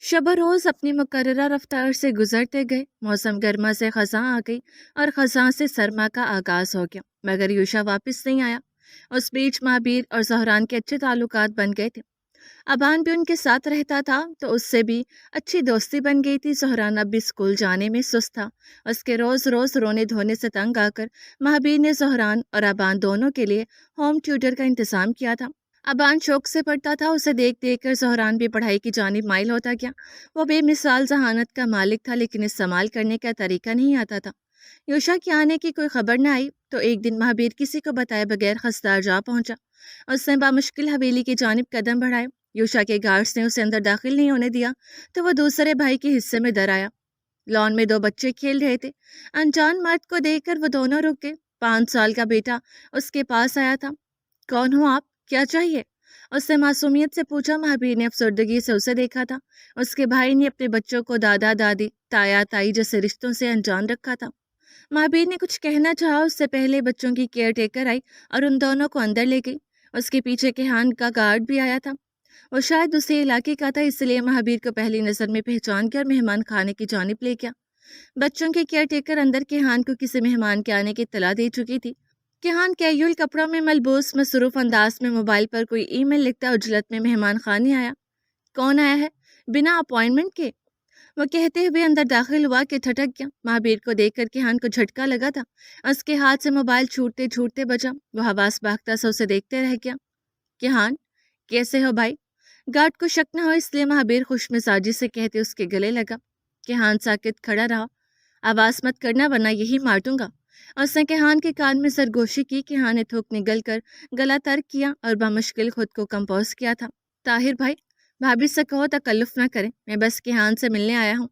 शब रोज़ अपनी मुकर्ररा रफ्तार से गुजरते गए। मौसम गर्मा से ख़ज़ां आ गई और ख़ज़ां से सरमा का आगाज़ हो गया, मगर यूशा वापस नहीं आया। उस बीच महाबीर और जहरान के अच्छे ताल्लुकात बन गए थे। अबान भी उनके साथ रहता था तो उससे भी अच्छी दोस्ती बन गई थी। जहरान अब भी स्कूल जाने में सुस्त था। उसके रोज़ रोज़ रोने धोने से तंग आकर महाबीर ने जहरान और अबान दोनों के लिए होम ट्यूटर का इंतज़ाम किया था। अबान शौक से पढ़ता था, उसे देख देख कर जहरान भी पढ़ाई की जानिब माइल होता गया। वो बेमिसाल जहानत का मालिक था, लेकिन इस्तेमाल करने का तरीका नहीं आता था। योशा के आने की कोई खबर न आई तो एक दिन महाबीर किसी को बताए बगैर खस्तार जा पहुंचा। उसने बामुश्किल हवेली की जानिब कदम बढ़ाए। योशा के गार्ड्स ने उसे अंदर दाखिल नहीं होने दिया तो वह दूसरे भाई के हिस्से में डर आया। लॉन में दो बच्चे खेल रहे थे। अनजान मर्द को देखकर वो दोनों रुक गए। 5 साल का बेटा उसके पास आया था। कौन हो आप, क्या चाहिए? उसने मासूमियत से पूछा। महाबीर ने अफसरदगी से उसे देखा था। उसके भाई ने अपने बच्चों को दादा दादी ताया ताई जैसे रिश्तों से अनजान रखा था। महाबीर ने कुछ कहना चाहा, उससे पहले बच्चों की केयर टेकर आई और उन दोनों को अंदर ले गई। उसके पीछे केहान का गार्ड भी आया था। वो शायद उसी इलाके का था, इसलिए महाबीर को पहली नजर में पहचान कर मेहमान खाने की जानिब ले गया। बच्चों की केयर टेकर अंदर केहान को किसी मेहमान के आने की इत्तला दे चुकी थी। केहान कैजुअल कपड़ों में मलबूस मसरूफ अंदाज में मोबाइल पर कोई ईमेल लिखता उजलत में मेहमान खाने आया। कौन आया है बिना अपॉइंटमेंट के? वो कहते हुए अंदर दाखिल हुआ कि ठटक गया। महाबीर को देखकर केहान को झटका लगा था। उसके हाथ से मोबाइल छूटते छूटते बचा। वो हवास भागता सा उसे देखते रह गया। केहान, कैसे हो भाई? गार्ड को शक न हो इसलिए महाबीर खुश मिजाजी से कहते उसके गले लगा। केहान साकित खड़ा रहा। आवाज मत करना वरना यही मार दूंगा। उसने केहान के कान में सरगोशी की। केहान ने थूक निगल कर गला तर्क किया और बामुश्किल खुद को कंपोज किया था। ताहिर भाई, भाभी से कहो तकल्लुफ ना करें, मैं बस केहान से मिलने आया हूँ,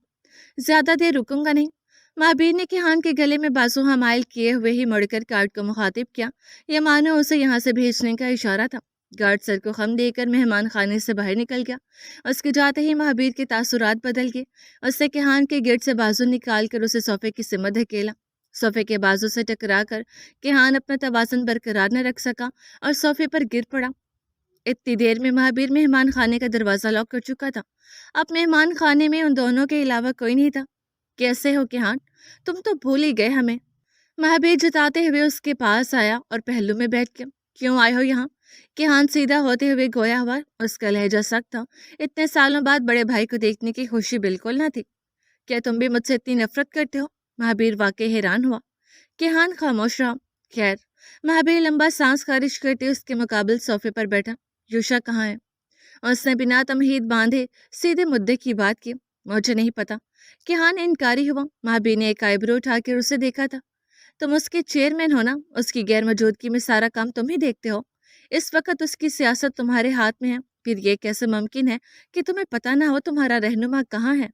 ज्यादा देर रुकूंगा नहीं। महाबीर ने केहान के गले में बाजू हमाइल किए हुए ही मुड़कर गार्ड को मुखातिब किया। यह मानो उसे यहाँ से भेजने का इशारा था। गार्ड सर को खम देकर मेहमान खाने से बाहर निकल गया। उसके जाते ही महाबीर के तासुरात बदल गए। उससे केहान के गिर्द से बाजू निकाल कर उसे सोफे की सिमत धकेला। सोफे के बाजू से टकरा कर केहान अपना तवाज़ुन बरकरार न रख सका और सोफे पर गिर पड़ा। इतनी देर में महाबीर मेहमान खाने का दरवाजा लॉक कर चुका था। अब मेहमान खाने में उन दोनों के अलावा कोई नहीं था। कैसे हो केहान, तुम तो भूल ही गए हमें। महाबीर जताते हुए उसके पास आया और पहलू में बैठ गया। क्यों आए हो यहाँ? केहान सीधा होते हुए गोया हुआ। उसका लहजा सख्त था। इतने सालों बाद बड़े भाई को देखने की खुशी बिल्कुल न थी। क्या तुम भी मुझसे इतनी नफरत करते हो? महाबीर वाकई हैरान हुआ। केहान खामोश रहा। खैर, महाबीर लंबा सांस खारिज करते उसके मुकाबले सोफे पर बैठा। यूशा कहाँ है? उसने बिना तमहीद बांधे सीधे मुद्दे की बात की। मुझे नहीं पता। केहान इनकारी हुआ। महाबीर ने एक आईब्रो उठाकर उसे देखा था। तुम उसके चेयरमैन हो ना? उसकी गैर मौजूदगी में सारा काम तुम ही देखते हो। इस वक्त उसकी सियासत तुम्हारे हाथ में है, फिर ये कैसे मुमकिन है कि तुम्हें पता ना हो तुम्हारा रहनुमा कहाँ है?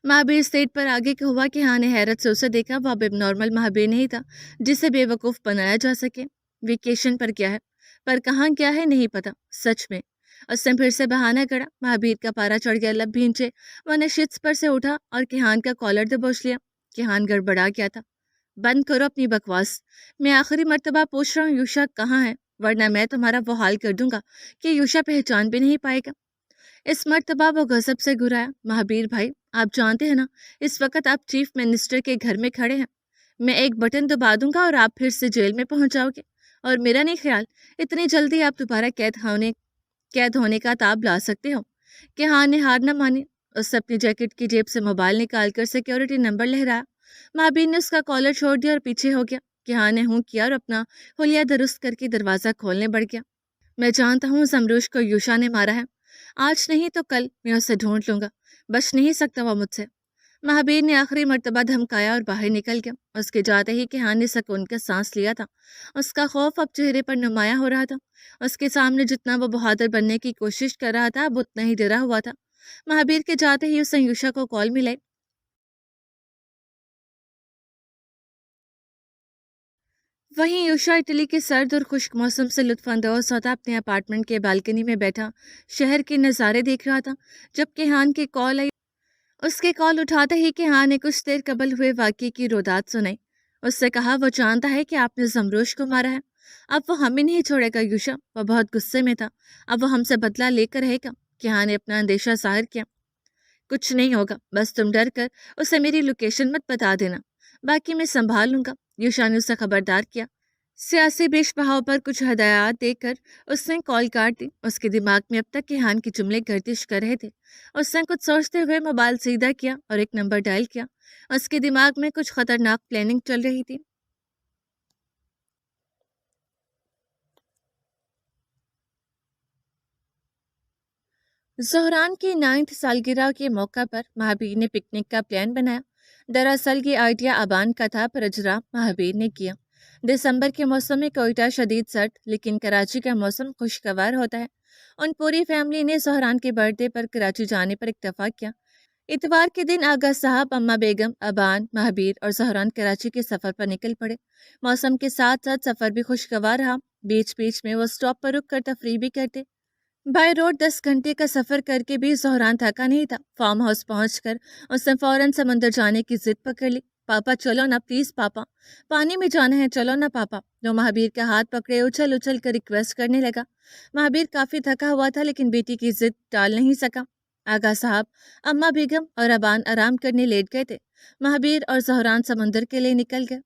महाबीर स्टेज पर आगे का हुआ कि हाँ ने हैरत से उसे देखा। वह अब नॉर्मल महाबीर नहीं था जिसे बेवकूफ़ बनाया जा सके। वेकेशन पर गया है, पर कहाँ गया है नहीं पता। सच में उसने फिर से बहाना करा। महाबीर का पारा चढ़ गया। लब भींचे वह नशित्स पर से उठा और केहान का कॉलर दबोच लिया। केहान गड़बड़ा गया था। बंद करो अपनी बकवास। मैं आखिरी मर्तबा पूछ रहा हूँ यूशा कहाँ है, वरना मैं तुम्हारा वो हाल कर दूंगा कि यूशा पहचान भी नहीं पाएगा। इस मर्तबा वो गजब से घुराया। महाबीर भाई, आप जानते हैं ना, इस वक्त आप चीफ मिनिस्टर के घर में खड़े हैं। मैं एक बटन दबा दूंगा और आप फिर से जेल में पहुंच जाओगे। और मेरा नहीं ख्याल इतनी जल्दी आप दोबारा कैद होने का ताब ला सकते हो। कि हाँ ने हार न मानी। उससे अपनी जैकेट की जेब से मोबाइल निकालकर सिक्योरिटी नंबर लहराया। महाबीर ने उसका कॉलर छोड़ दिया और पीछे हो गया। कि हाँ ने हूँ किया और अपना हुलिया दुरुस्त करके दरवाजा खोलने बढ़ गया। मैं जानता हूँ जमरूश को यूशा ने मारा है। आज नहीं तो कल मैं उसे ढूंढ लूंगा। बच नहीं सकता वो मुझसे। महाबीर ने आखिरी मर्तबा धमकाया और बाहर निकल गया। उसके जाते ही केहान ने सुकून का सांस लिया था। उसका खौफ अब चेहरे पर नुमाया हो रहा था। उसके सामने जितना वो बहादुर बनने की कोशिश कर रहा था अब उतना ही डरा हुआ था। महाबीर के जाते ही उसने यूशा को कॉल मिलाई। वहीं यूशा इटली के सर्द और खुश्क मौसम से लुत्फानंदोज होता अपने अपार्टमेंट के बालकनी में बैठा शहर के नज़ारे देख रहा था। जब केहान की कॉल आई, उसके कॉल उठाते ही केहान ने कुछ देर कबल हुए वाक़ये की रोदात सुनाई। उससे कहा वो जानता है कि आपने जमरोश को मारा है। अब वो हमें नहीं छोड़ेगा यूशा। वह बहुत गुस्से में था। अब वो हमसे बदला लेकर रहेगा। केहान ने अपना अंदेशा जाहिर किया। कुछ नहीं होगा, बस तुम डर कर उसे मेरी लोकेशन मत बता देना, बाकी मैं संभाल लूंगा। यूशा ने उसे खबरदार किया। सियासी बेश बहाव पर कुछ हदायत देकर उसने कॉल काट दी। उसके दिमाग में अब तक किहान के जुमले गर्दिश कर रहे थे। उसने कुछ सोचते हुए मोबाइल सीधा किया और एक नंबर डायल किया। उसके दिमाग में कुछ खतरनाक प्लानिंग चल रही थी। ज़हरान की 9th सालगिरह के मौका पर महाबीर ने पिकनिक का प्लान बनाया। दरअसल ये आइडिया अबान का था, पर इजरा महाबीर ने किया। दिसंबर के मौसम में कोयटा शदीद सर्द, लेकिन कराची का मौसम खुशगवार होता है। उन पूरी फैमिली ने ज़हरान के बर्थडे पर कराची जाने पर इत्तेफाक किया। इतवार के दिन आगा साहब, अम्मा बेगम, अबान, महाबीर और ज़हरान कराची के सफ़र पर निकल पड़े। मौसम के साथ साथ सफ़र भी खुशगवार रहा। बीच बीच में वो स्टॉप पर रुक कर तफरी भी करते। बाय रोड 10 घंटे का सफर करके भी ज़हरान थका नहीं था। फार्म हाउस पहुंचकर उसने फौरन समंदर जाने की जिद पकड़ ली। पापा चलो ना, प्लीज पापा, पानी में जाना है, चलो ना पापा। जो महाबीर का हाथ पकड़े उछल उछल कर रिक्वेस्ट करने लगा। महाबीर काफी थका हुआ था, लेकिन बेटी की जिद टाल नहीं सका। आगा साहब, अम्मा बेगम और अबान आराम करने लेट गए थे। महाबीर और ज़हरान समंदर के लिए निकल गए।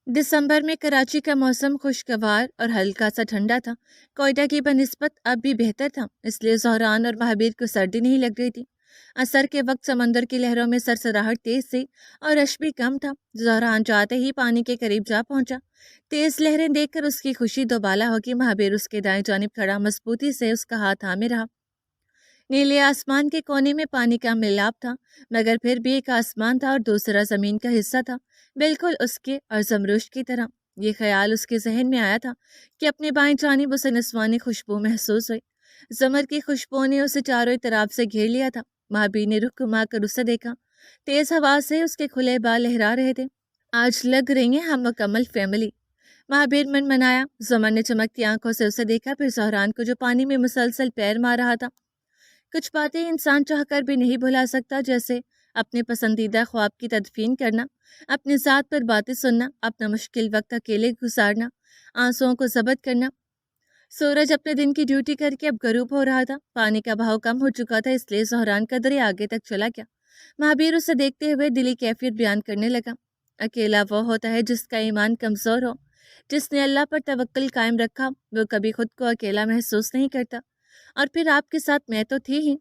दिसंबर में कराची का मौसम खुशगवार और हल्का सा ठंडा था। कोयटा की बनिस्बत अब भी बेहतर था, इसलिए ज़हरान और महाबीर को सर्दी नहीं लग रही थी। असर के वक्त समंदर की लहरों में सरसराहट तेज थी और रश भी कम था। ज़हरान जाते ही पानी के करीब जा पहुंचा। तेज लहरें देखकर उसकी खुशी दोबाला होगी। महाबीर उसके दाएं जानिब खड़ा मजबूती से उसका हाथ थामे रहा। नीले आसमान के कोने में पानी का मिलाप था, मगर फिर भी एक आसमान था और दूसरा जमीन का हिस्सा था, बिल्कुल उसके और जमरुश की तरह। ये ख्याल उसके जहन में आया था कि अपने बाएं जानिब उसे नस्वानी खुशबू महसूस हुई। जमर की खुशबू ने उसे चारों तरफ से घेर लिया था। महाबीर ने रुख घुमा कर उसे देखा। तेज हवा से उसके खुले बाल लहरा रहे थे। आज लग रही है हम मुकम्मल फैमिली, महाबीर मन मनाया। जमर ने चमकती आंखों से उसे देखा, फिर ज़हरान को जो पानी में मुसलसल पैर मार रहा था। कुछ बातें इंसान चाहकर भी नहीं भुला सकता, जैसे अपने पसंदीदा ख्वाब की तदफीन करना, अपनी ज़ात पर बातें सुनना, अपना मुश्किल वक्त अकेले गुजारना, आंसुओं को ज़ब्त करना। सूरज अपने दिन की ड्यूटी करके अब गरूब हो रहा था। पानी का बहाव कम हो चुका था, इसलिए ज़हरान का दरिया आगे तक चला गया। महाबीर उसे देखते हुए दिली कैफियत बयान करने लगा। अकेला वो होता है जिसका ईमान कमज़ोर हो। जिसने अल्लाह पर तवक्ल कायम रखा, वो कभी खुद को अकेला महसूस नहीं करता। और फिर आपके साथ मैं तो थी ही।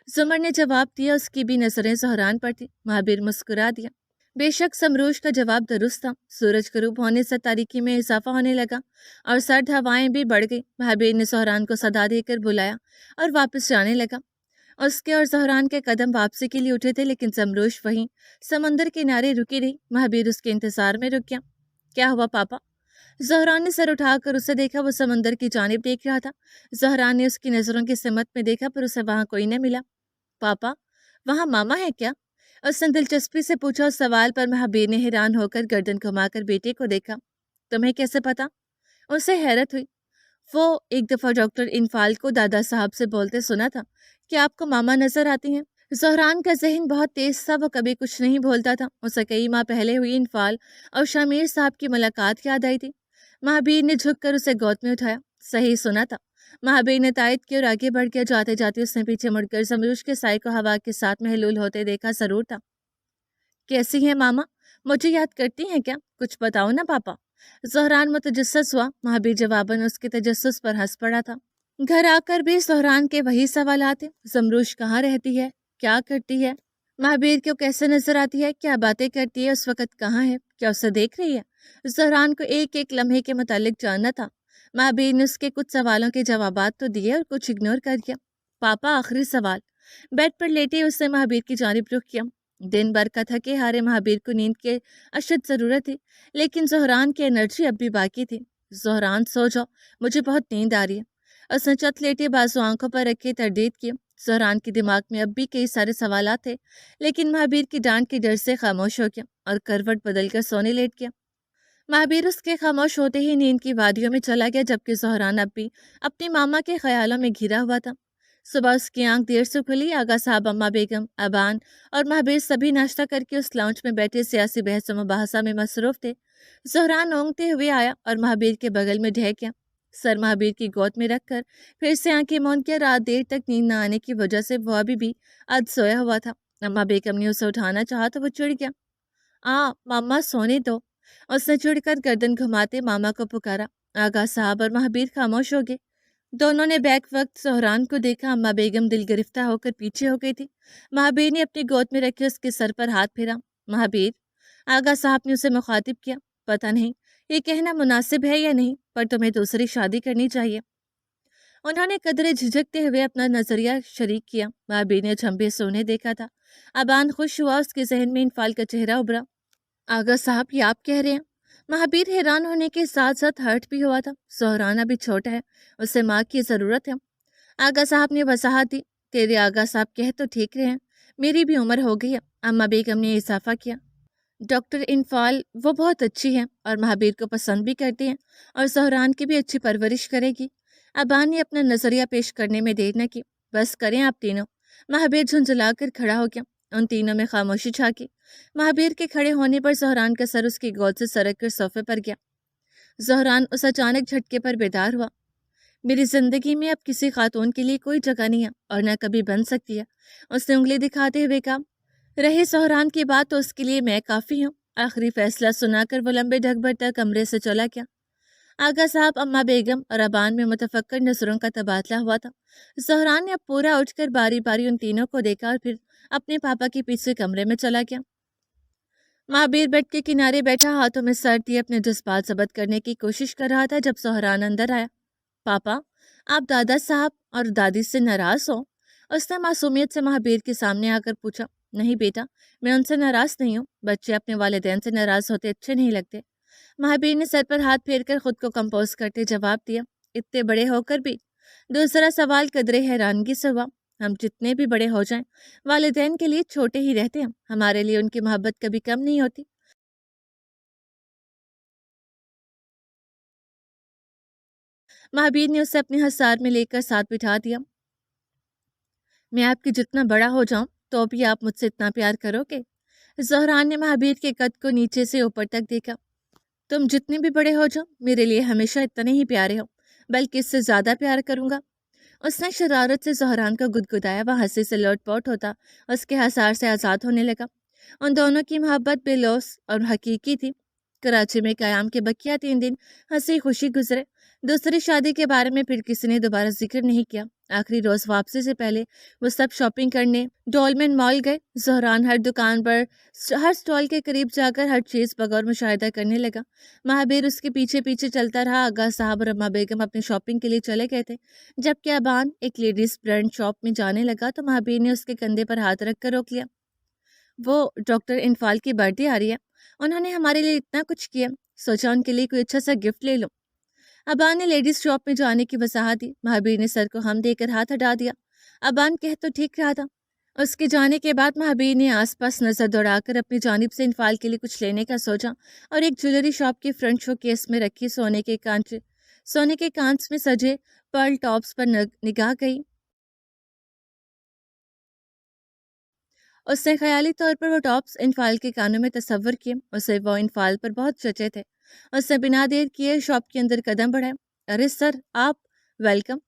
जुमर ने जवाब दिया। उसकी भी नजरें ज़हरान पर थी। महाबीर मुस्कुरा दिया। बेशक समरूश का जवाब दुरुस्त था। सूरज गरूब होने से तारीकी में इजाफा होने लगा और सर्द हवाएं भी बढ़ गई। महाबीर ने ज़हरान को सदा देकर बुलाया और वापस जाने लगा। उसके और ज़हरान के कदम वापसी के लिए उठे थे, लेकिन समरूश वहीं समंदर किनारे रुकी रही। महाबीर उसके इंतजार में रुक गया। क्या हुआ पापा? ज़हरान ने सर उठाकर उसे देखा। वो समंदर की जानिब देख रहा था। ज़हरान ने उसकी नज़रों की सिमत में देखा, पर उसे वहां कोई न मिला। पापा, वहां मामा है क्या? उसने दिलचस्पी से पूछा। उस सवाल पर महाबीर ने हैरान होकर गर्दन घुमाकर बेटे को देखा। तुम्हें कैसे पता? उसे हैरत हुई। वो एक दफा डॉक्टर इनफाल को दादा साहब से बोलते सुना था कि आपको मामा नजर आती हैं। ज़हरान का जहन बहुत तेज था। वो कभी कुछ नहीं भूलता था। उसे कई माह पहले हुई इनफाल और शामिर साहब की मुलाकात याद आई थी। महाबीर ने झुककर उसे गोद में उठाया। सही सुना था, महाबीर ने तायद की और आगे बढ़ गया। जाते जाते उसने पीछे मुड़कर समरूश के साय को हवा के साथ महलूल होते देखा जरूर था। कैसी है मामा? मुझे याद करती हैं क्या? कुछ बताओ ना पापा। ज़हरान मुतजस्सस हुआ। महाबीर जवाबन उसके तजस्सुस पर हंस पड़ा था। घर आकर भी ज़हरान के वही सवाल आते। समरूश कहाँ रहती है, क्या करती है, महाबीर को कैसे नजर आती है, क्या बातें करती है, उस वक्त कहाँ है, क्या उसे देख रही है? ज़हरान को एक एक लम्हे के मुतालिक जानना था। महाबीर ने उसके कुछ सवालों के जवाबात तो दिए और कुछ इग्नोर कर दिया। पापा, आखिरी सवाल। बेड पर लेटे उसने महाबीर की जानिब रुख किया। दिन भर का थके हारे महाबीर को नींद की अशद ज़रूरत थी, लेकिन ज़हरान की एनर्जी अब भी बाकी थी। ज़हरान सो जाओ, मुझे बहुत नींद आ रही है। उसने चत लेटे बाजू आंखों पर रखे तरदीद की। ज़हरान के दिमाग में अब भी कई सारे सवाल थे, लेकिन महाबीर की डांट के डर से खामोश हो गया और करवट बदलकर सोने लेट गया। महाबीर उसके खामोश होते ही नींद की वादियों में चला गया, जबकि ज़हरान अब भी अपनी मामा के ख्यालों में घिरा हुआ था। सुबह उसकी आंख देर से खुली। आगा साहब, अम्मा बेगम, अबान और महाबीर सभी नाश्ता करके उस लाउंज में बैठे सियासी बहस व मुबाहसा में मसरूफ थे। ज़हरान ओंगते हुए आया और महाबीर के बगल में ढह गया। सर महावीर की गोद में रखकर फिर से आंखें मूंद कर रात देर तक नींद न आने की वजह से वो अभी भी अध सोया हुआ था। अम्मा बेगम ने उसे उठाना चाहा तो वो चिढ़ गया। मामा सोने दो। उसने चिढ़कर गर्दन घुमाते मामा को पुकारा। आगा साहब और महावीर खामोश हो गए। दोनों ने बैक वक्त सोहरान को देखा। अम्मा बेगम दिल गिरफ्तार होकर पीछे हो गई थी। महावीर ने अपनी गोद में रखे उसके सर पर हाथ फेरा। महावीर, आगा साहब ने उसे मुखातिब किया, पता नहीं ये कहना मुनासिब है या नहीं, पर तुम्हें दूसरी शादी करनी चाहिए। उन्होंने कदरे झिझकते हुए अपना नजरिया शरीक किया। महावीर ने झंबे सोने देखा था। अबान खुश हुआ, उसके जहन में इनफाल का चेहरा उभरा। आगा साहब, ये आप कह रहे हैं? महावीर हैरान होने के साथ साथ हर्ट भी हुआ था। सोहरान अभी छोटा है, उसे माँ की ज़रूरत है। आगा साहब ने वसाहत दी। तेरे आगा साहब कह तो ठीक रहे हैं, मेरी भी उम्र हो गई है। अम्मा बेगम ने इजाफा किया। डॉक्टर इनफाल वो बहुत अच्छी है और महावीर को पसंद भी करती हैं और सोहरान की भी अच्छी परवरिश करेगी। अबान ने अपना नजरिया पेश करने में देर न की। बस करें आप तीनों। महावीर झुंझुलाकर खड़ा हो गया। उन तीनों में खामोशी छा गई। महावीर के खड़े होने पर जोहरान का सर उसकी गोद से सरक कर सोफे पर गया। जोहरान उस अचानक झटके पर बेदार हुआ। मेरी जिंदगी में अब किसी खातून के लिए कोई जगह नहीं है और न कभी बन सकती है, उसने उंगली दिखाते हुए कहा। रही सोहरान की बात तो उसके लिए मैं काफ़ी हूँ। आखिरी फैसला सुनाकर वो लंबे ढक भर तक कमरे से चला गया। आगा साहब, अम्मा बेगम और अबान में मुतफक्कर नजरों का तबादला हुआ था। जोहरान ने अब पूरा उठकर बारी बारी उन तीनों को देखा और फिर अपने पापा के पीछे कमरे में चला गया। महावीर बेड के किनारे बैठा हाथों में सर दिए अपने जज्बात जब्त करने की कोशिश कर रहा था जब सोहरान अंदर आया। पापा, आप दादा साहब और दादी से नाराज हो? उसने मासूमियत से महावीर के सामने आकर पूछा। नहीं बेटा, मैं उनसे नाराज नहीं हूँ। बच्चे अपने वालिदैन से नाराज होते अच्छे नहीं लगते। महावीर ने सर पर हाथ फेरकर खुद को कंपोज करते जवाब दिया। इतने बड़े होकर भी? दूसरा सवाल कदरे हैरानगी से हुआ। हम जितने भी बड़े हो जाएं, वालिदैन के लिए छोटे ही रहते हैं। हमारे लिए उनकी मोहब्बत कभी कम नहीं होती। महावीर ने उसे अपने हसार में लेकर साथ बिठा दिया। मैं आपकी जितना बड़ा हो जाऊं तो भी आप मुझसे इतना प्यार करोगे? जोहरान ने महावीर के कद को नीचे से ऊपर तक देखा। तुम जितने भी बड़े हो जाओ मेरे लिए हमेशा इतने ही प्यारे हो, बल्कि इससे ज्यादा प्यार करूंगा। उसने शरारत से जोहरान को गुदगुदाया। वह हंसी से लोटपोट होता उसके हसार से आज़ाद होने लगा। उन दोनों की मोहब्बत बेलौस और हकीकी थी। कराची में क़याम के बकिया 3 दिन हंसी खुशी गुजरे। दूसरी शादी के बारे में फिर किसी ने दोबारा जिक्र नहीं किया। आखिरी रोज़ वापसी से पहले वो सब शॉपिंग करने डोलमेन मॉल गए। जोहरान हर दुकान पर, हर स्टॉल के करीब जाकर हर चीज़ बगौर मुशाहिदा करने लगा। महावीर उसके पीछे पीछे चलता रहा। आगा साहब और अम्मा बेगम अपनी शॉपिंग के लिए चले गए थे। जबकि अबान एक लेडीज ब्रांड शॉप में जाने लगा तो महावीर ने उसके कंधे पर हाथ रख कर रोक लिया। वो डॉक्टर इनफाल की बर्थडे आ रही है, उन्होंने हमारे लिए इतना कुछ किया, सोचा उनके लिए कोई अच्छा सा गिफ्ट ले लो। अबान ने लेडीज शॉप में जाने की वजाहत दी। महावीर ने सर को हम देकर हाथ हटा दिया। अबान कह तो ठीक रहा था। उसके जाने के बाद महावीर ने आसपास नजर दौड़ाकर अपनी जानिब से इनफाल के लिए कुछ लेने का सोचा और एक ज्वेलरी शॉप के फ्रंट शो केस में रखी सोने के कांच में सजे पर्ल टॉप्स पर निगाह गई। उसने ख्याली तौर पर वो टॉप्स इनफाल के कानों में तस्वर किए। उसे वो इनफाल पर बहुत जचे थे। उसने बिना देर किए शॉप के अंदर कदम बढ़ाए। अरे सर, आप, वेलकम।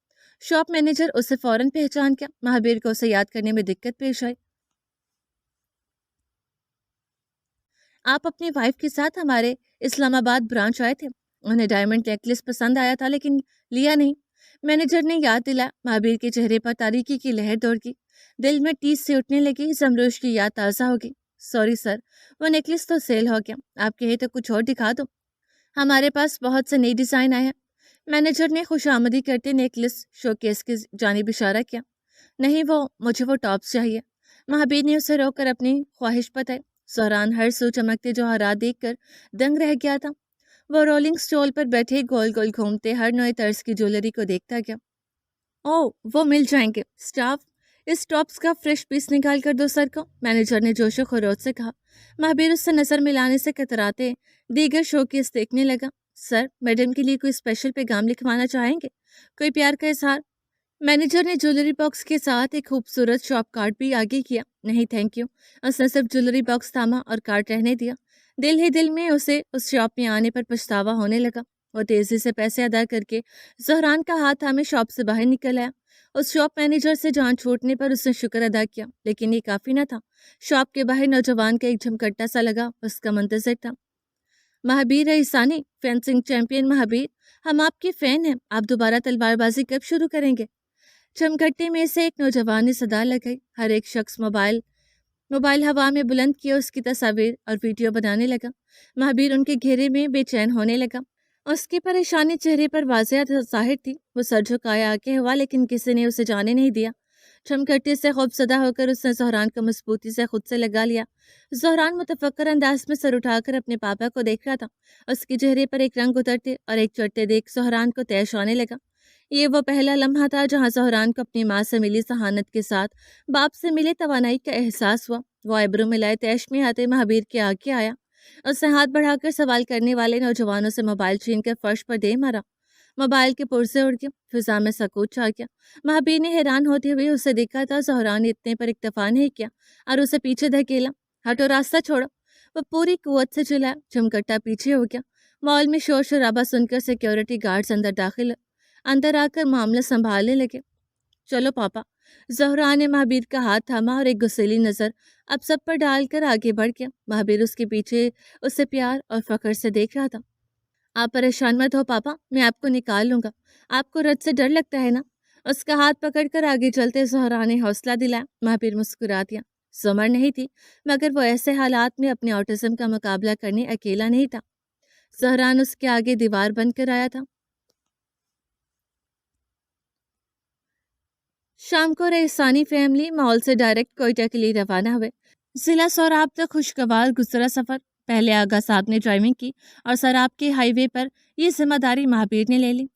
शॉप मैनेजर उसे फौरन पहचान गया। महावीर को उसे याद करने में दिक्कत पेश आई। आप अपनी वाइफ के साथ हमारे इस्लामाबाद ब्रांच आए थे। उन्हें डायमंड नेकलेस पसंद आया था लेकिन लिया नहीं। मैनेजर ने याद दिलाया। महावीर के चेहरे पर तारीकी की लहर दौड़ गई। दिल में टीस से उठने लगी। जमरोश की याद ताज़ा हो गई। सॉरी सर, वो नेकलेस तो सेल हो गया। आप कहे तो कुछ और दिखा दो, हमारे पास बहुत से नई डिज़ाइन आए हैं। मैनेजर ने खुशामदी करते नेकलेस शोकेस की जानिब इशारा किया। नहीं, मुझे वो टॉप्स चाहिए। महावीर ने उसे रोककर अपनी ख्वाहिश बताई। सोहरान हर सू चमकते जौहरात देखकर दंग रह गया था। वो रोलिंग स्टॉल पर बैठे गोल गोल घूमते हर नए तर्ज की ज्वेलरी को देखता गया। ओह, वो मिल जाएंगे। स्टाफ, इस टॉप्स का फ्रेश पीस निकाल कर दो सर को, मैनेजर ने जोशो खरोश से कहा। महावीर उससे नजर मिलाने से कतराते दीगर शोकेस देखने लगा। सर, मैडम के लिए कोई स्पेशल पैगाम लिखवाना चाहेंगे? कोई प्यार का इजहार? मैनेजर ने ज्वेलरी बॉक्स के साथ एक खूबसूरत शॉप कार्ड भी आगे किया। नहीं थैंक यू, उसने सिर्फ ज्वेलरी बॉक्स थामा और कार्ड रहने दिया। दिल ही दिल में उसे उस शॉप में आने पर पछतावा होने लगा। وہ تیزی سے پیسے ادا کر کے زہران کا ہاتھ تھامے شاپ سے باہر نکل آیا۔ اس شاپ مینیجر سے جان چھوٹنے پر اس نے شکر ادا کیا، لیکن یہ کافی نہ تھا۔ شاپ کے باہر نوجوان کا ایک جھمکٹا سا لگا، اس کا منتظر تھا۔ مہابیر رئیسانی، فینسنگ چیمپئن مہابیر، ہم آپ کے فین ہیں، آپ دوبارہ تلوار بازی کب شروع کریں گے؟ جھمکٹے میں سے ایک نوجوان نے صدا لگائی۔ ہر ایک شخص موبائل ہوا میں بلند کیا، اس کی تصاویر اور ویڈیو بنانے لگا۔ مہابیر ان کے گھیرے میں بے چین ہونے لگا۔ اس کی پریشانی چہرے پر واضح ظاہر تھی۔ وہ سر جھکایا آگے ہوا، لیکن کسی نے اسے جانے نہیں دیا۔ جھمکٹے سے خوفزدہ ہو کر اس نے زہران کو مضبوطی سے خود سے لگا لیا۔ زہران متفکر انداز میں سر اٹھا کر اپنے پاپا کو دیکھ رہا تھا۔ اس کے چہرے پر ایک رنگ اترتے اور ایک چڑھتے دیکھ زہران کو طیش آنے لگا۔ یہ وہ پہلا لمحہ تھا جہاں زہران کو اپنی ماں سے ملی ذہانت کے ساتھ باپ سے ملے توانائی کا احساس ہوا۔ وہ ایبرو ملائے طیش میں آتے مہابیر کے آگے آیا۔ اس نے ہاتھ بڑھا کر سوال کرنے والے نوجوانوں سے موبائل چھین کر فرش پر دے مارا۔ موبائل کے پرزے اڑ گئے، فضا میں سکوت چھا گیا۔ مہابیر نے حیران ہوتے ہوئے اسے دیکھا تھا۔ زہران نے اتنے پر اکتفا نہیں کیا اور اسے پیچھے دھکیلا۔ ہٹو، راستہ چھوڑو، وہ پوری قوت سے چلایا۔ جھمکٹا پیچھے ہو گیا۔ مال میں شور شرابہ سن کر سیکیورٹی گارڈز اندر آ کر معاملہ سنبھالنے لگے۔ چلو پاپا، زہرا نے مہابیر کا ہاتھ تھاما اور ایک غصیلی نظر اب سب پر ڈال کر آگے بڑھ گیا۔ مہابیر اس کے پیچھے اسے پیار اور فخر سے دیکھ رہا تھا۔ آپ پریشان مت ہو پاپا، میں آپ کو نکال لوں گا۔ آپ کو رت سے ڈر لگتا ہے نا؟ اس کا ہاتھ پکڑ کر آگے چلتے زہرا نے حوصلہ دلایا۔ مہابیر مسکرا دیا۔ سمر نہیں تھی، مگر وہ ایسے حالات میں اپنے آٹزم کا مقابلہ کرنے اکیلا نہیں تھا۔ زہران اس کے آگے دیوار بن کر آیا تھا۔ شام کو رئیسانی فیملی مال سے ڈائریکٹ کوئٹہ کے لیے روانہ ہوئے۔ ضلع سوراب تک خوشگوار گزرا سفر۔ پہلے آغا صاحب نے ڈرائیونگ کی اور سوراب کے ہائی وے پر یہ ذمہ داری مہابیر نے لے لی۔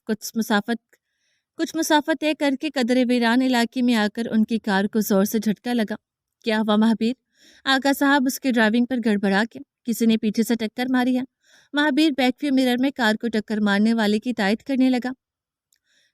کچھ مسافت طے کر کے قدرے ویران علاقے میں آ کر ان کی کار کو زور سے جھٹکا لگا۔ کیا ہوا مہابیر؟ آغا صاحب اس کی ڈرائیونگ پر گڑبڑا کے، کسی نے پیچھے سے ٹکر ماری ہے۔ مہابیر بیک ویو مرر میں کار کو ٹکر مارنے والے کی تائید کرنے لگا۔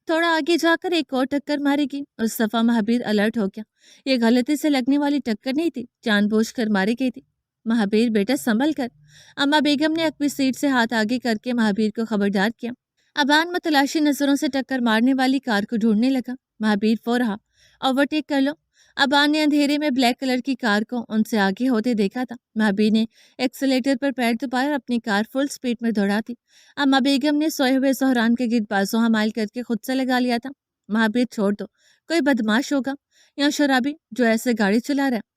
تھوڑا آگے جا کر ایک اور ٹکر ماری گئی۔ اس دفعہ مہابیر الرٹ ہو گیا۔ یہ غلطی سے لگنے والی ٹکر نہیں تھی، جان بوجھ کر ماری گئی تھی۔ مہابیر بیٹا سنبھل کر۔ اما بیگم نے عقبی سیٹ سے ہاتھ آگے کر کے مہابیر کو خبردار کیا۔ ابان متلاشی نظروں سے ٹکر مارنے والی کار کو ڈھونڈنے لگا۔ مہابیر فور رہا، اوورٹیک کر لو۔ ابان نے اندھیرے میں بلیک کلر کی کار کو ان سے آگے ہوتے دیکھا تھا۔ مہابیر نے ایکسیلیٹر پر پیر دبایا اور اپنی کار فل سپیڈ میں دوڑا دی۔ اما بیگم نے سوئے ہوئے زہران کے گرد بازو حمائل کر کے خود سے لگا لیا تھا۔ مہابیر چھوڑ دو، کوئی بدماش ہوگا یا شرابی جو ایسے گاڑی چلا رہا ہے۔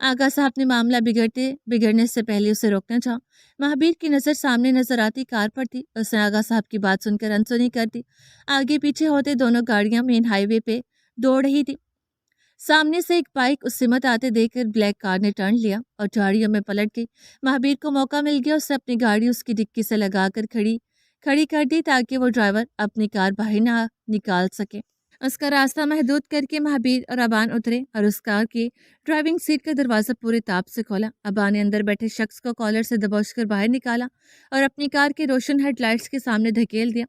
آغا صاحب نے معاملہ بگڑنے سے پہلے اسے روکنا چاہا۔ مہابیر کی نظر سامنے نظر آتی کار پر تھی۔ اس نے آغا صاحب کی بات سن کر انسنی کر دی۔ آگے پیچھے ہوتے دونوں گاڑیاں مین ہائی وے پہ دوڑ رہی تھی۔ سامنے سے ایک بائک اس سمت آتے دیکھ کر بلیک کار نے ٹرن لیا اور جھاڑیوں میں پلٹ گئی۔ مہابیر کو موقع مل گیا، اس نے اپنی گاڑی اس کی ڈکی سے لگا کر کھڑی کر دی تاکہ وہ ڈرائیور اپنی کار باہر نہ نکال سکے۔ اس کا راستہ محدود کر کے مہابیر اور ابان اترے اور اس کار کی ڈرائیونگ سیٹ کا دروازہ پورے تاب سے کھولا۔ ابان نے اندر بیٹھے شخص کو کالر سے دبوچ کر باہر نکالا اور اپنی کار کے روشن ہیڈ لائٹس کے سامنے دھکیل دیا۔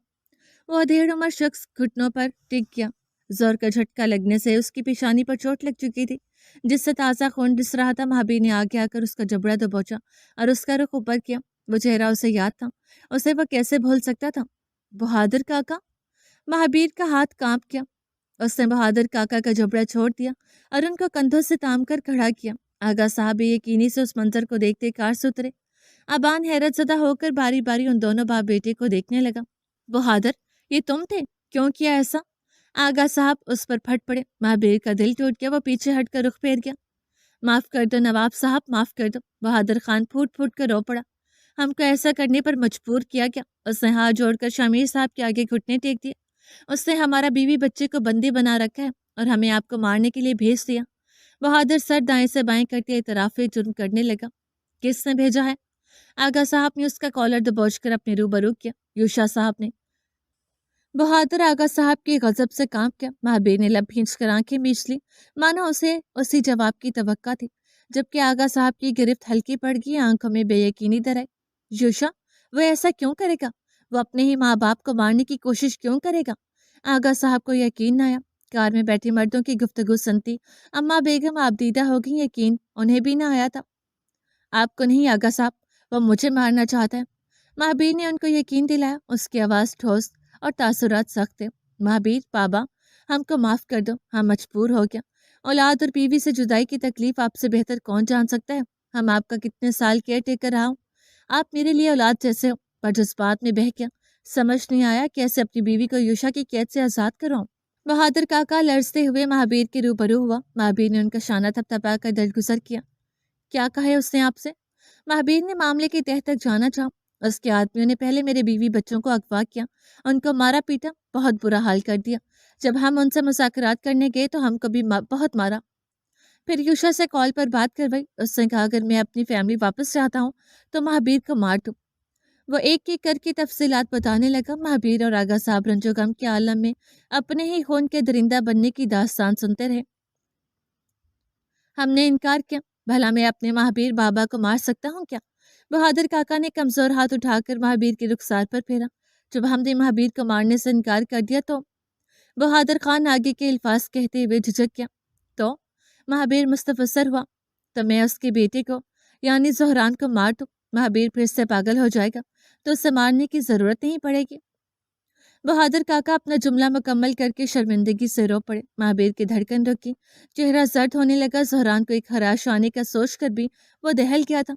وہ ادھیڑ عمر شخص گھٹنوں پر ٹک گیا۔ زور کا جھٹکا لگنے سے اس کی پیشانی پر چوٹ لگ چکی تھی، جس سے تازہ خون رس رہا تھا۔ مہابیر نے آگے آ کر اس کا جبڑا دبوچا اور اس کا رخ اوپر کیا۔ وہ چہرہ اسے یاد تھا، اسے وہ کیسے بھول سکتا تھا؟ بہادر کاکا؟ مہابیر کا ہاتھ کانپ گیا۔ اس نے بہادر کاکا کا جبڑا چھوڑ دیا اور ان کو کندھوں سے تام کر کھڑا کیا۔ آغا صاحب بے یقینی سے اس منظر کو دیکھتے کار سے اترے۔ ابان حیرت زدہ ہو کر باری باری ان دونوں باپ بیٹے کو دیکھنے لگا۔ بہادر، یہ تم تھے؟ کیوں کیا ایسا؟ آغا صاحب اس پر پھٹ پڑے۔ مہابیر کا دل ٹوٹ گیا، وہ پیچھے ہٹ کر رخ پھیر گیا۔ معاف کر دو نواب صاحب، معاف کر دو۔ بہادر خان پھوٹ پھوٹ کر رو پڑا۔ ہم کو ایسا کرنے پر مجبور کیا گیا۔ اس نے ہاتھ جوڑ کر شمیر صاحب کے آگے گھٹنے ٹیک دیے۔ اس نے ہمارا بیوی بچے کو بندی بنا رکھا ہے اور ہمیں آپ کو مارنے کے لیے بھیج دیا۔ بہادر سر دائیں سے بائیں کرتے اعتراف جرم کرنے لگا۔ کس نے بھیجا ہے؟ آغا صاحب نے اس کا کالر دبوچ کر اپنے روبرو کیا۔ یوشا صاحب نے۔ بہادر آغا صاحب کی غضب سے کانپ گیا۔ مہابیر نے لب کھینچ کر آنکھیں میچ لی، مانا اسے اسی جواب کی توقع تھی۔ جبکہ آغا صاحب کی گرفت ہلکی پڑ گئی، آنکھوں میں بے یقینی در آئی۔ یوشا، وہ ایسا کیوں کرے گا؟ وہ اپنے ہی ماں باپ کو مارنے کی کوشش کیوں کرے گا؟ آغا صاحب کو یقین نہ آیا۔ کار میں بیٹھے مردوں کی گفتگو سنتی اما بیگم آبدیدہ ہو گئی۔ یقین انہیں بھی نہ آیا تھا۔ آپ کو نہیں آغا صاحب، وہ مجھے مارنا چاہتا ہے۔ महाबीर ने उनको यकीन दिलाया। उसकी आवाज़ ठोस और तासुरात सख्त थे। महाबीर, बाबा, हमको माफ़ कर दो, हम मजबूर हो गया। औलाद और बीवी से जुदाई की तकलीफ आपसे बेहतर कौन जान सकता है। हम आपका कितने साल केयर टेकर रहा हूँ। आप मेरे लिए औलाद जैसे हो, पर जज्बात में बह गया। समझ नहीं आया कैसे अपनी बीवी को युषा की कैद से आज़ाद कराऊं। बहादुर काका लरजते हुए महाबीर के रूबरू हुआ। महाबीर ने उनका शाना थपथपा कर दरगुजर किया। क्या कहा है उसने आपसे? महाबीर ने मामले की तह तक जाना चाहा। उसके आदमियों ने पहले मेरे बीवी बच्चों को अगवा किया, उनको मारा पीटा, बहुत बुरा हाल कर दिया। जब हम उनसे मुज़ाकरात करने गए तो हमको भी बहुत मारा। फिर युषा से कॉल पर बात करवाई। उसने कहा अगर मैं अपनी फैमिली वापस चाहता हूँ तो महाबीर को मार दूँ। वो एक एक करके तफसीलात बताने लगा। महाबीर और आगा साहब रंजो गम के आलम में अपने ही खून के दरिंदा बनने की दास्तान सुनते रहे। हमने इनकार किया। भला मैं अपने महाबीर बाबा को मार सकता हूँ क्या? बहादुर काका ने कमजोर हाथ उठाकर महाबीर के रुखसार पर फेरा। जब हमने महाबीर को मारने से इनकार कर दिया तो बहादुर खान आगे के अल्फाज कहते हुए झिझक गया। तो महाबीर मुस्तफसर हुआ। तो मैं उसके बेटे को यानी ज़हरान को मार दूँ, महाबीर फिर से पागल हो जाएगा तो उसे मारने की ज़रूरत नहीं पड़ेगी। बहादुर काका अपना जुमला मुकम्मल करके शर्मिंदगी से रो पड़े। महाबीर की धड़कन रुकी, चेहरा जर्द होने लगा। ज़हरान को एक हराश आने का सोचकर भी वो दहल गया था।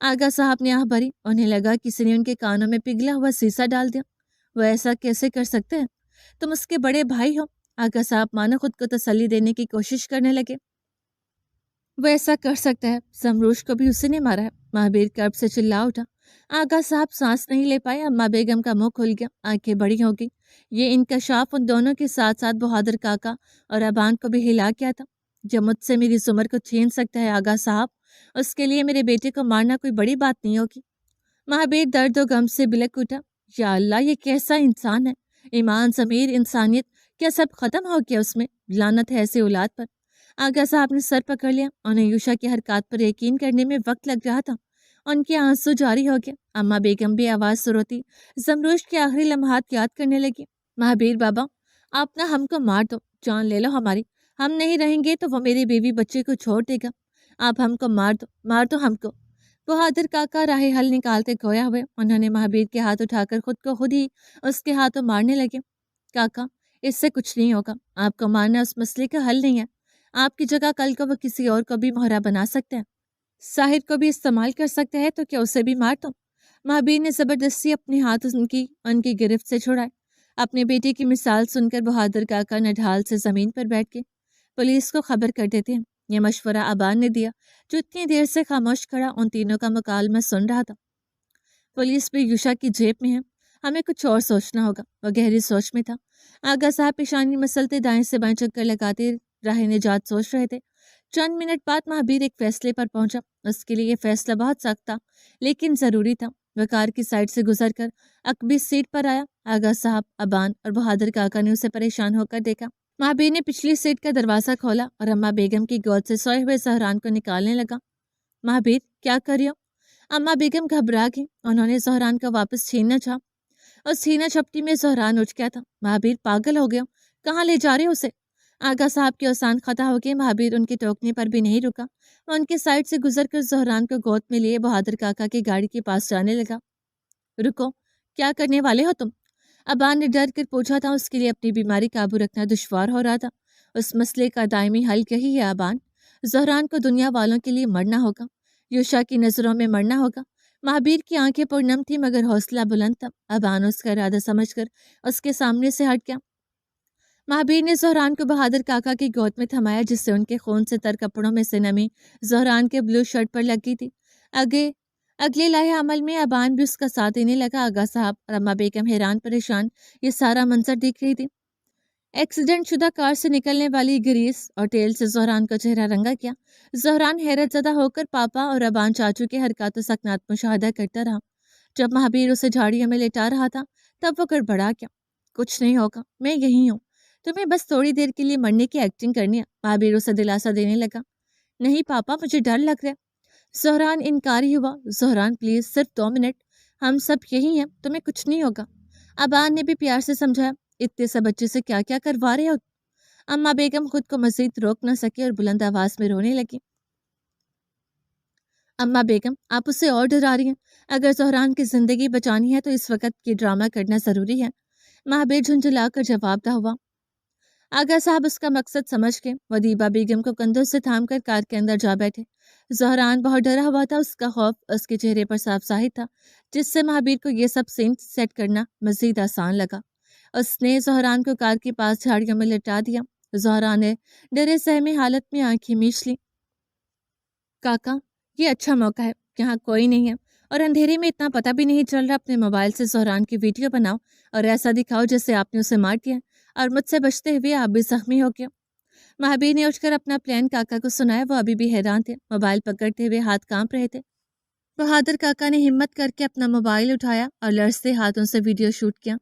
आगा साहब ने आह भरी। उन्हें लगा किसी ने उनके कानों में पिघला हुआ शीशा डाल दिया। वो ऐसा कैसे कर सकते हैं? तुम उसके बड़े भाई हो। आगा साहब मानो खुद को तसल्ली देने की कोशिश करने लगे। वो ऐसा कर सकता है, समरूश को भी उसी ने मारा है। महाबीर कर्ब से चिल्ला उठा। आगा साहब सांस नहीं ले पाए। अम्मा बेगम का मुंह खुल गया, आंखें बड़ी हो गई। ये इंकशाफ उन दोनों के साथ साथ बहादुर काका और अबान को भी हिला गया था। जो मुझसे मेरी उम्र को छीन सकता है आगा साहब, उसके लिए मेरे बेटे को मारना कोई बड़ी बात नहीं होगी। महाबीर दर्द और गम से बिलक उठा। या अल्लाह, ये कैसा इंसान है? ईमान, ज़मीर, इंसानियत, क्या सब खत्म हो गया उसमें? लानत है ऐसे औलाद पर। आगा साहब ने सर पकड़ लिया। उन्हें युषा की हरकत पर यकीन करने में वक्त लग रहा था। उनके आंसू जारी हो गए। अम्मा बेगम भी आवाज़ सुरोती जमरूश के आखिरी लम्हात याद करने लगी। महाबीर बाबा, आप ना हमको मार दो, जान ले लो हमारी। हम नहीं रहेंगे तो वो मेरी बीवी बच्चे को छोड़ देगा। आप हमको मार दो हमको। बहादुर काका राह हल निकालते खोया हुए उन्होंने महाबीर के हाथ उठाकर खुद ही उसके हाथों मारने लगे। काका, इससे कुछ नहीं होगा। आपको मारना उस मसले का हल नहीं है। आपकी जगह कल को वो किसी और को भी मोहरा बना सकते हैं, साहिर को भी इस्तेमाल कर सकते हैं, तो क्या उसे भी मार दो? महाबीर ने जबरदस्ती अपने हाथ उनकी गिरफ्त से छुड़ाए। अपने बेटे की मिसाल सुनकर बहादुर काका नढाल से जमीन पर बैठ के पुलिस को खबर कर देते हैं। यह मशवरा अबान ने दिया, जो इतनी देर से खामोश खड़ा उन तीनों का मुकालमा सुन रहा था। पुलिस भी युषा की जेब में है, हमें कुछ और सोचना होगा। वह गहरी सोच में था। आगा साहब पेशानी मसलते दाएं से बाएं चक्कर लगाते राह निजात सोच रहे थे। चंद मिनट बाद महाबीर एक फैसले पर पहुंचा। उसके लिए यह फैसला बहुत सख्त था, लेकिन जरूरी था। वह कार की साइड से गुजरकर अकबी सीट पर आया। आगा साहब, अबान और बहादुर काका ने उसे परेशान होकर देखा। महाबीर ने पिछली सीट का दरवाजा खोला और अम्मा बेगम की गोद से सोए हुए ज़हरान को निकालने लगा। महाबीर, क्या कर रही हो? अम्मा बेगम घबरा गई। उन्होंने ज़हरान को वापस छीनना चाहा। उस छीना झपटी में ज़हरान उठ गया था। महाबीर, पागल हो गया, कहाँ ले जा रहे हो उसे? आगा साहब की औसान खता हो गई। महाबीर उनके टोकने पर भी नहीं रुका। वो उनके साइड से गुजरकर ज़हरान को गोद में लिए बहादुर काका की गाड़ी के पास जाने लगा। रुको, क्या करने वाले हो तुम? अबान ने डर कर पूछा था। उसके लिए अपनी बीमारी काबू रखना दुश्वार हो रहा था। उस मसले का दायमी हल यही है अबान। ज़हरान को दुनिया वालों के लिए मरना होगा, युषा की नज़रों में मरना होगा। महाबीर की आंखें पुरनम थी मगर हौसला बुलंद था। अबान उसका इरादा समझकर उसके सामने से हट गया। महाबीर ने ज़हरान को बहादुर काका की गोद में थमाया, जिससे उनके खून से तर कपड़ों में से नमी ज़हरान के ब्लू शर्ट पर लगी थी। आगे अगले लाहे अमल में अबान भी उसका साथ देने लगा। आगा साहब और अम्मा बेगम हैरान परेशान ये सारा मंजर देख रही थी। एक्सीडेंट शुदा कार से निकलने वाली ग्रीस और तेल से ज़हरान का चेहरा रंगा गया। ज़हरान हैरत ज़दा होकर पापा और अबान चाचू के हरकत सकनात मुशाहदा करता रहा। जब महाबीर उसे झाड़ियों में लेटा रहा था तब वो गड़बड़ा गया। कुछ नहीं होगा, मैं यही हूँ, तुम्हें बस थोड़ी देर के लिए मरने की एक्टिंग करनी है। महाबीर उसे दिलासा देने लगा। नहीं पापा, मुझे डर लग रहा है। ज़हरान इनकारी हुआ। ज़हरान प्लीज़, सिर्फ 2 मिनट, हम सब यही हैं, तुम्हें कुछ नहीं होगा। अबान ने भी प्यार से समझाया। इतने से बच्चे से क्या क्या करवा रहे हो? अम्मा बेगम खुद को मजीद रोक न सकी और बुलंद आवाज में रोने लगी। अम्मा बेगम, आप उसे और डरा रही हैं। अगर ज़हरान की ज़िंदगी बचानी है तो इस वक्त ये ड्रामा करना ज़रूरी है। महाबीर झुंझुलाकर जवाबदा हुआ। आगा साहब उसका मकसद समझ के वदीबा बेगम को कंधों से थामकर कार के अंदर जा बैठे। ज़हरान बहुत डरा हुआ था, उसका खौफ उसके चेहरे पर साफ ज़ाहिर था, जिससे महाबीर को यह सब सीन सेट करना मजीद आसान लगा। उसने ज़हरान को कार के पास झाड़ियों में लिटा दिया। ज़हरान ने डरे सहमे हालत में आंखें मीच ली। काका, ये अच्छा मौका है, यहाँ कोई नहीं है और अंधेरे में इतना पता भी नहीं चल रहा। अपने मोबाइल से ज़हरान की वीडियो बनाओ और ऐसा दिखाओ जैसे आपने उसे मार दिया और मुझसे बचते हुए आप भी जख्मी हो गए। महाबीर ने उठकर अपना प्लान काका को सुनाया। वो अभी भी हैरान थे, मोबाइल पकड़ते हुए हाथ कांप रहे थे। बहादुर काका ने हिम्मत करके अपना मोबाइल उठाया और लरजते हाथों से वीडियो शूट किया।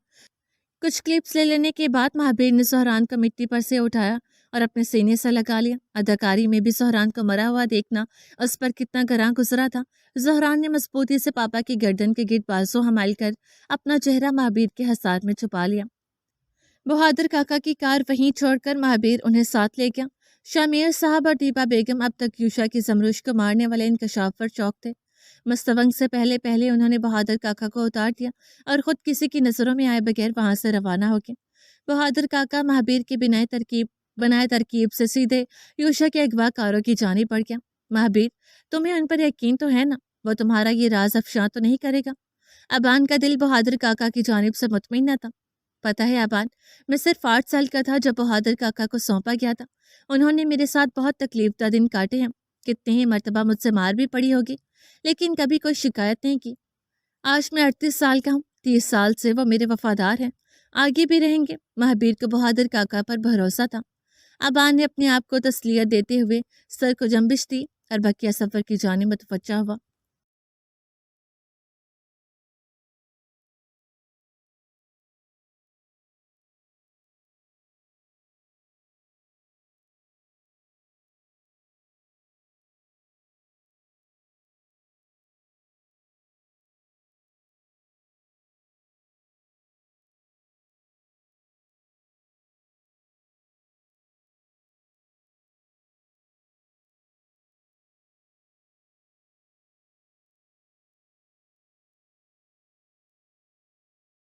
कुछ क्लिप्स ले लेने के बाद महाबीर ने ज़हरान को मिट्टी पर से उठाया और अपने सीने से लगा लिया। अदाकारी में भी ज़हरान को मरा हुआ देखना उस पर कितना गरां गुजरा था। ज़हरान ने मजबूती से पापा की गर्दन के गिर्द बाजू हमाल कर अपना चेहरा महाबीर के हसार में छुपा लिया। बहादुर काका की कार वहीं छोड़कर महाबीर उन्हें साथ ले गया। शामिर साहब और दीपा बेगम अब तक यूशा की जमरूश को मारने वाले इंकशाफ पर चौक थे। मस्तवंग से पहले पहले उन्होंने बहादुर काका को उतार दिया और खुद किसी की नज़रों में आए बगैर वहां से रवाना हो गए। बहादुर काका महाबीर के बनाए तरकीब से सीधे यूशा के अगवाकारों की जानिब बढ़ गया। महाबीर, तुम्हें उन पर यकीन तो है ना? वो तुम्हारा ये राज अफशां तो नहीं करेगा? अबान का दिल बहादुर काका की जानिब से मुतमिन न था। पता है अबान, मैं सिर्फ 8 साल का था जब बहादुर काका को सौंपा गया था। उन्होंने मेरे साथ बहुत तकलीफदा दिन काटे हैं। कितने ही मरतबा मुझसे मार भी पड़ी होगी, लेकिन कभी कोई शिकायत नहीं की। आज मैं 38 साल का हूँ, 30 साल से वो मेरे वफादार हैं, आगे भी रहेंगे। महाबीर को बहादुर काका पर भरोसा था। अबान ने अपने आप को तसलियत देते हुए सर को जंबिश दी और बकिया सफर की जानिब मुतवज्जा हुआ।